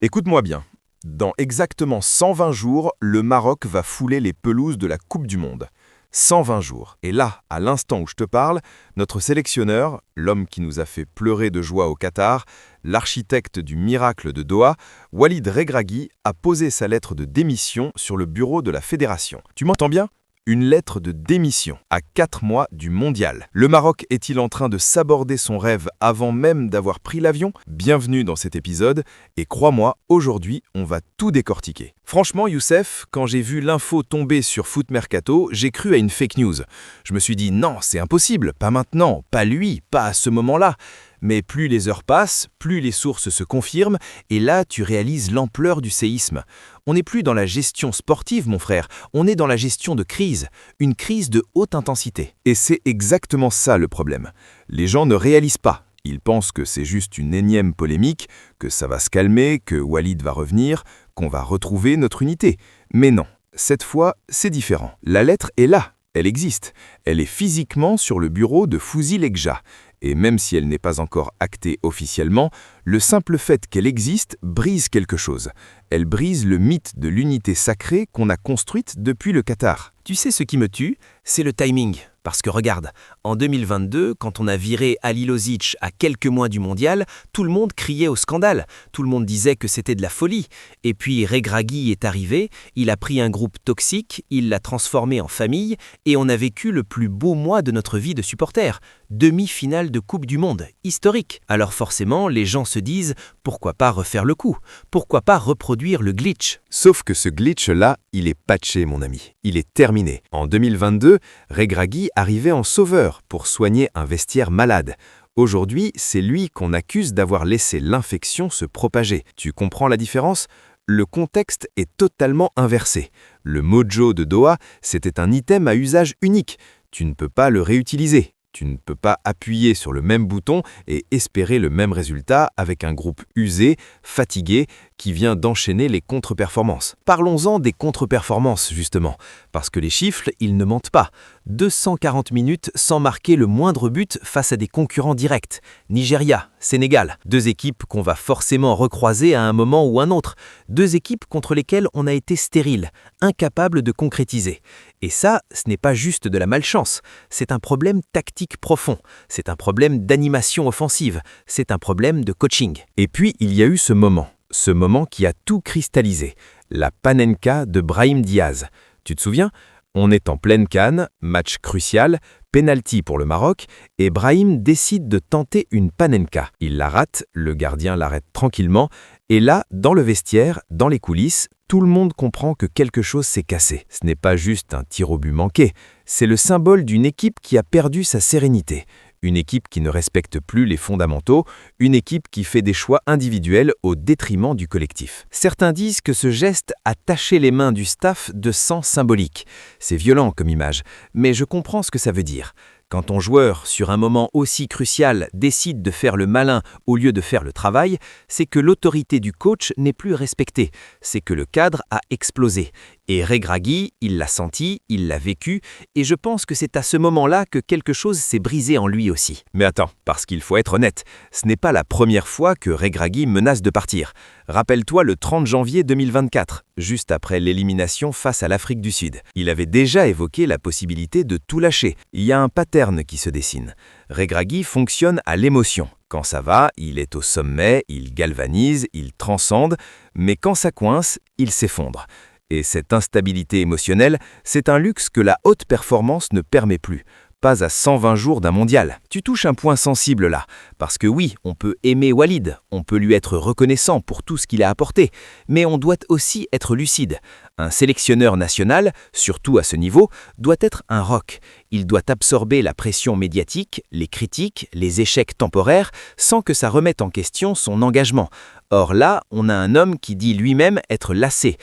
Écoute-moi bien. Dans exactement 120 jours, le Maroc va fouler les pelouses de la Coupe du Monde. 120 jours. Et là, à l'instant où je te parle, notre sélectionneur, l'homme qui nous a fait pleurer de joie au Qatar, l'architecte du miracle de Doha, Walid Regragui, a posé sa lettre de démission sur le bureau de la fédération. Tu m'entends bien ? Une lettre de démission, à 4 mois du mondial. Le Maroc est-il en train de s'aborder son rêve avant même d'avoir pris l'avion ? Bienvenue dans cet épisode, et crois-moi, aujourd'hui, on va tout décortiquer. Franchement, Youssef, quand j'ai vu l'info tomber sur Foot Mercato, j'ai cru à une fake news. Je me suis dit, non, c'est impossible, pas maintenant, pas lui, pas à ce moment-là. Mais plus les heures passent, plus les sources se confirment, et là, tu réalises l'ampleur du séisme. On n'est plus dans la gestion sportive, mon frère, on est dans la gestion de crise, une crise de haute intensité. Et c'est exactement ça le problème. Les gens ne réalisent pas. Ils pensent que c'est juste une énième polémique, que ça va se calmer, que Walid va revenir, qu'on va retrouver notre unité. Mais non, cette fois, c'est différent. La lettre est là, elle existe. Elle est physiquement sur le bureau de Fouzi Lekja. Et même si elle n'est pas encore actée officiellement, le simple fait qu'elle existe brise quelque chose. Elle brise le mythe de l'unité sacrée qu'on a construite depuis le Qatar. Tu sais ce qui me tue ? C'est le timing. Parce que regarde, en 2022, quand on a viré Halilhodzic à quelques mois du mondial, tout le monde criait au scandale. Tout le monde disait que c'était de la folie. Et puis Regragui est arrivé, il a pris un groupe toxique, il l'a transformé en famille, et on a vécu le plus beau mois de notre vie de supporter. Demi-finale de Coupe du Monde, historique. Alors forcément, les gens se disent, pourquoi pas refaire le coup ? Pourquoi pas reproduire le glitch ? Sauf que ce glitch-là, il est patché, mon ami. Il est terminé. En 2022, Regragui arrivait en sauveur pour soigner un vestiaire malade. Aujourd'hui, c'est lui qu'on accuse d'avoir laissé l'infection se propager. Tu comprends la différence ? Le contexte est totalement inversé. Le mojo de Doha, c'était un item à usage unique. Tu ne peux pas le réutiliser. Tu ne peux pas appuyer sur le même bouton et espérer le même résultat avec un groupe usé, fatigué, qui vient d'enchaîner les contre-performances. Parlons-en des contre-performances, justement, parce que les chiffres, ils ne mentent pas. 240 minutes sans marquer le moindre but face à des concurrents directs. Nigeria, Sénégal, deux équipes qu'on va forcément recroiser à un moment ou un autre. Deux équipes contre lesquelles on a été stérile, incapables de concrétiser. Et ça, ce n'est pas juste de la malchance, c'est un problème tactique profond, c'est un problème d'animation offensive, c'est un problème de coaching. Et puis, il y a eu ce moment qui a tout cristallisé, la panenka de Brahim Diaz. Tu te souviens ? On est en pleine CAN, match crucial, penalty pour le Maroc, et Brahim décide de tenter une panenka. Il la rate, le gardien l'arrête tranquillement, et là, dans le vestiaire, dans les coulisses, tout le monde comprend que quelque chose s'est cassé. Ce n'est pas juste un tir au but manqué, c'est le symbole d'une équipe qui a perdu sa sérénité. Une équipe qui ne respecte plus les fondamentaux, une équipe qui fait des choix individuels au détriment du collectif. Certains disent que ce geste a taché les mains du staff de sang symbolique. C'est violent comme image, mais je comprends ce que ça veut dire. Quand ton joueur, sur un moment aussi crucial, décide de faire le malin au lieu de faire le travail, c'est que l'autorité du coach n'est plus respectée, c'est que le cadre a explosé. Et Regragui, il l'a senti, il l'a vécu, et je pense que c'est à ce moment-là que quelque chose s'est brisé en lui aussi. Mais attends, parce qu'il faut être honnête, ce n'est pas la première fois que Regragui menace de partir. Rappelle-toi le 30 janvier 2024, juste après l'élimination face à l'Afrique du Sud. Il avait déjà évoqué la possibilité de tout lâcher. Il y a un pattern qui se dessine. Regragui fonctionne à l'émotion. Quand ça va, il est au sommet, il galvanise, il transcende, mais quand ça coince, il s'effondre. Et cette instabilité émotionnelle, c'est un luxe que la haute performance ne permet plus. Pas à 120 jours d'un mondial. Tu touches un point sensible là, parce que oui, on peut aimer Walid, on peut lui être reconnaissant pour tout ce qu'il a apporté, mais on doit aussi être lucide. Un sélectionneur national, surtout à ce niveau, doit être un roc. Il doit absorber la pression médiatique, les critiques, les échecs temporaires, sans que ça remette en question son engagement. Or là, on a un homme qui dit lui-même être lassé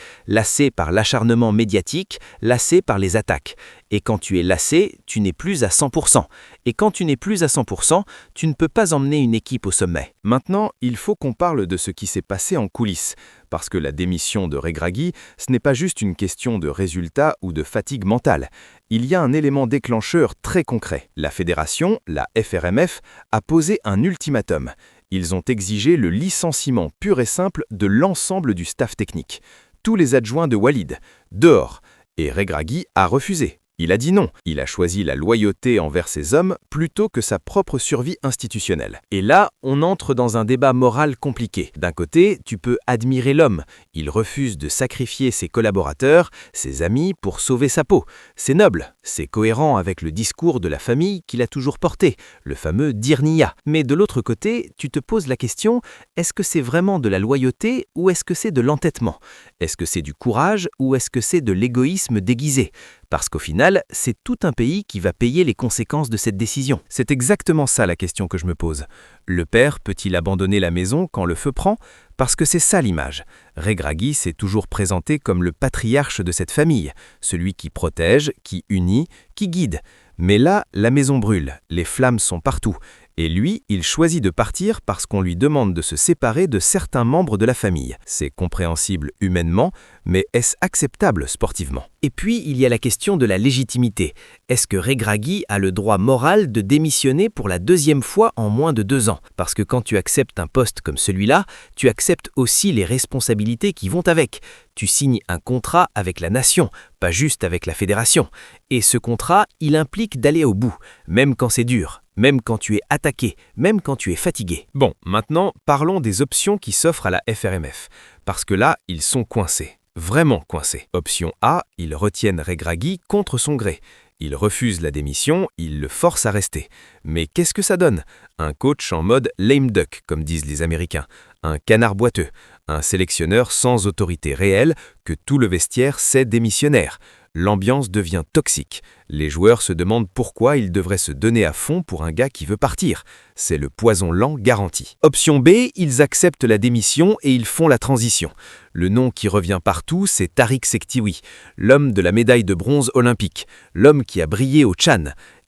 par l'acharnement médiatique, lassé par les attaques. Et quand tu es lassé, tu n'es plus à 100%. Et quand tu n'es plus à 100%, tu ne peux pas emmener une équipe au sommet. Maintenant, il faut qu'on parle de ce qui s'est passé en coulisses. Parce que la démission de Regragui, ce n'est pas juste une question de résultat ou de fatigue mentale. Il y a un élément déclencheur très concret. La fédération, la FRMF, a posé un ultimatum. Ils ont exigé le licenciement pur et simple de l'ensemble du staff technique. Tous les adjoints de Walid, dehors. Et Regragui a refusé. Il a dit non. Il a choisi la loyauté envers ses hommes plutôt que sa propre survie institutionnelle. Et là, on entre dans un débat moral compliqué. D'un côté, tu peux admirer l'homme. Il refuse de sacrifier ses collaborateurs, ses amis, pour sauver sa peau. C'est noble, c'est cohérent avec le discours de la famille qu'il a toujours porté, le fameux Dir Niya. Mais de l'autre côté, tu te poses la question, est-ce que c'est vraiment de la loyauté ou est-ce que c'est de l'entêtement? Est-ce que c'est du courage ou est-ce que c'est de l'égoïsme déguisé? Parce qu'au final, c'est tout un pays qui va payer les conséquences de cette décision. C'est exactement ça la question que je me pose. Le père peut-il abandonner la maison quand le feu prend? Parce que c'est ça l'image. Regragui s'est toujours présenté comme le patriarche de cette famille, celui qui protège, qui unit, qui guide. Mais là, la maison brûle, les flammes sont partout. Et lui, il choisit de partir parce qu'on lui demande de se séparer de certains membres de la famille. C'est compréhensible humainement, mais est-ce acceptable sportivement? Et puis, il y a la question de la légitimité. Est-ce que Regragui a le droit moral de démissionner pour la deuxième fois en moins de 2 ans? Parce que quand tu acceptes un poste comme celui-là, tu acceptes aussi les responsabilités qui vont avec. Tu signes un contrat avec la nation, pas juste avec la fédération. Et ce contrat, il implique d'aller au bout, même quand c'est dur. Même quand tu es attaqué, même quand tu es fatigué. Bon, maintenant, parlons des options qui s'offrent à la FRMF. Parce que là, ils sont coincés. Vraiment coincés. Option A, ils retiennent Regragui contre son gré. Ils refusent la démission, ils le forcent à rester. Mais qu'est-ce que ça donne? Un coach en mode lame duck, comme disent les Américains. Un canard boiteux. Un sélectionneur sans autorité réelle que tout le vestiaire sait démissionnaire. L'ambiance devient toxique. Les joueurs se demandent pourquoi ils devraient se donner à fond pour un gars qui veut partir. C'est le poison lent garanti. Option B, ils acceptent la démission et ils font la transition. Le nom qui revient partout, c'est Tariq Sektiwi, l'homme de la médaille de bronze olympique, l'homme qui a brillé au Chan.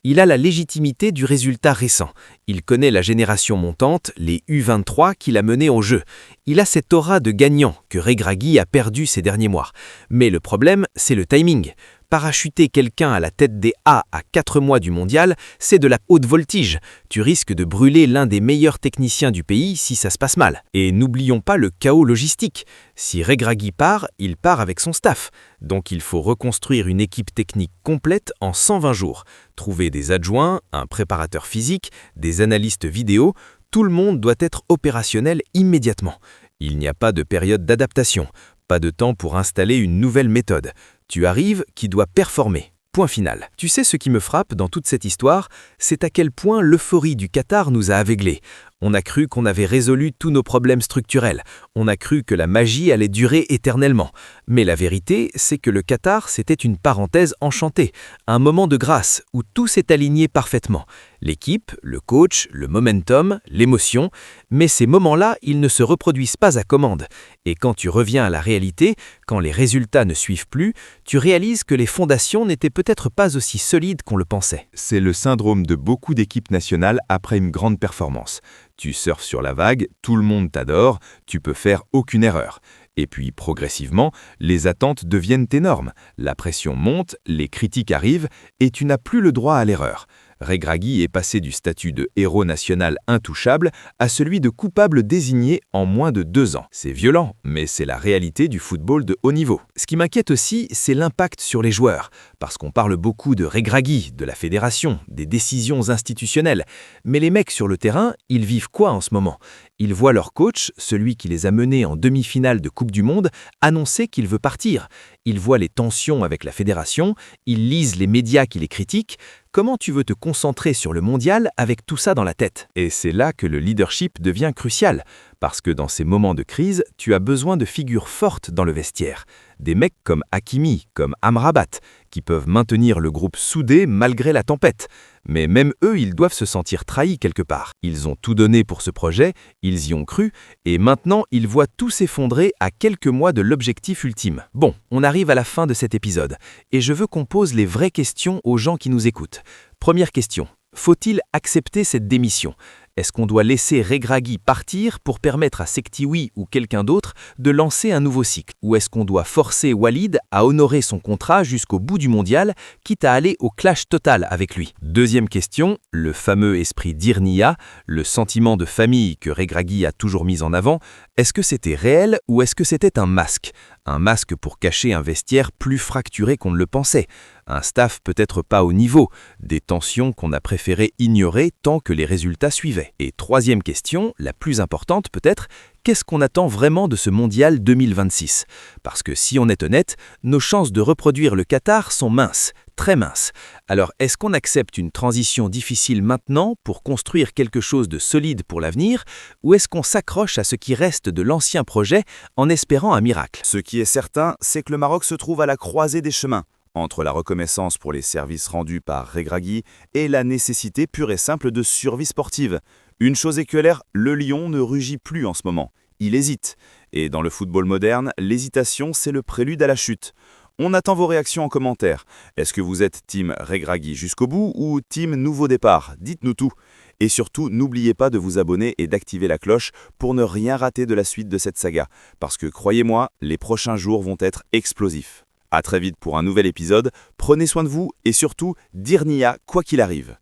Il a la légitimité du résultat récent. Il connaît la génération montante, les U23 qu'il a menés au jeu. Il a cette aura de gagnant que Regragui a perdu ces derniers mois. Mais le problème, c'est le timing. Parachuter quelqu'un à la tête des A à 4 mois du mondial, c'est de la haute voltige. Tu risques de brûler l'un des meilleurs techniciens du pays si ça se passe mal. Et n'oublions pas le chaos logistique. Si Regragui part, il part avec son staff. Donc il faut reconstruire une équipe technique complète en 120 jours. Trouver des adjoints, un préparateur physique, des analystes vidéo, tout le monde doit être opérationnel immédiatement. Il n'y a pas de période d'adaptation, pas de temps pour installer une nouvelle méthode. Tu arrives qui doit performer. Point final. Tu sais ce qui me frappe dans toute cette histoire, c'est à quel point l'euphorie du Qatar nous a aveuglés. On a cru qu'on avait résolu tous nos problèmes structurels. On a cru que la magie allait durer éternellement. Mais la vérité, c'est que le Qatar, c'était une parenthèse enchantée, un moment de grâce où tout s'est aligné parfaitement. L'équipe, le coach, le momentum, l'émotion, mais ces moments-là, ils ne se reproduisent pas à commande. Et quand tu reviens à la réalité, quand les résultats ne suivent plus, tu réalises que les fondations n'étaient peut-être pas aussi solides qu'on le pensait. C'est le syndrome de beaucoup d'équipes nationales après une grande performance. Tu surfes sur la vague, tout le monde t'adore, tu peux faire aucune erreur. Et puis, progressivement, les attentes deviennent énormes. La pression monte, les critiques arrivent et tu n'as plus le droit à l'erreur. Regragui est passé du statut de héros national intouchable à celui de coupable désigné en moins de 2 ans. C'est violent, mais c'est la réalité du football de haut niveau. Ce qui m'inquiète aussi, c'est l'impact sur les joueurs. Parce qu'on parle beaucoup de Regragui, de la fédération, des décisions institutionnelles. Mais les mecs sur le terrain, ils vivent quoi en ce moment? Ils voient leur coach, celui qui les a menés en demi-finale de Coupe du Monde, annoncer qu'il veut partir. Ils voient les tensions avec la fédération, ils lisent les médias qui les critiquent. Comment tu veux te concentrer sur le mondial avec tout ça dans la tête? Et c'est là que le leadership devient crucial. Parce que dans ces moments de crise, tu as besoin de figures fortes dans le vestiaire. Des mecs comme Hakimi, comme Amrabat, qui peuvent maintenir le groupe soudé malgré la tempête. Mais même eux, ils doivent se sentir trahis quelque part. Ils ont tout donné pour ce projet, ils y ont cru, et maintenant ils voient tout s'effondrer à quelques mois de l'objectif ultime. Bon, on arrive à la fin de cet épisode, et je veux qu'on pose les vraies questions aux gens qui nous écoutent. Première question, faut-il accepter cette démission? Est-ce qu'on doit laisser Regragui partir pour permettre à Sektioui ou quelqu'un d'autre de lancer un nouveau cycle? Ou est-ce qu'on doit forcer Walid à honorer son contrat jusqu'au bout du mondial, quitte à aller au clash total avec lui? Deuxième question, le fameux esprit d'Irnia, le sentiment de famille que Regragui a toujours mis en avant, est-ce que c'était réel ou est-ce que c'était un masque? Un masque pour cacher un vestiaire plus fracturé qu'on ne le pensait, un staff peut-être pas au niveau, des tensions qu'on a préféré ignorer tant que les résultats suivaient. Et troisième question, la plus importante peut-être, qu'est-ce qu'on attend vraiment de ce mondial 2026? Parce que si on est honnête, nos chances de reproduire le Qatar sont minces, très minces. Alors est-ce qu'on accepte une transition difficile maintenant pour construire quelque chose de solide pour l'avenir, ou est-ce qu'on s'accroche à ce qui reste de l'ancien projet en espérant un miracle? Ce qui est certain, c'est que le Maroc se trouve à la croisée des chemins, entre la reconnaissance pour les services rendus par Regragui et la nécessité pure et simple de survie sportive. Une chose est claire, le lion ne rugit plus en ce moment, il hésite. Et dans le football moderne, l'hésitation, c'est le prélude à la chute. On attend vos réactions en commentaire. Est-ce que vous êtes team Regragui jusqu'au bout ou team nouveau départ? Dites-nous tout. Et surtout, n'oubliez pas de vous abonner et d'activer la cloche pour ne rien rater de la suite de cette saga. Parce que croyez-moi, les prochains jours vont être explosifs. À très vite pour un nouvel épisode, prenez soin de vous et surtout, d'Irnia quoi qu'il arrive.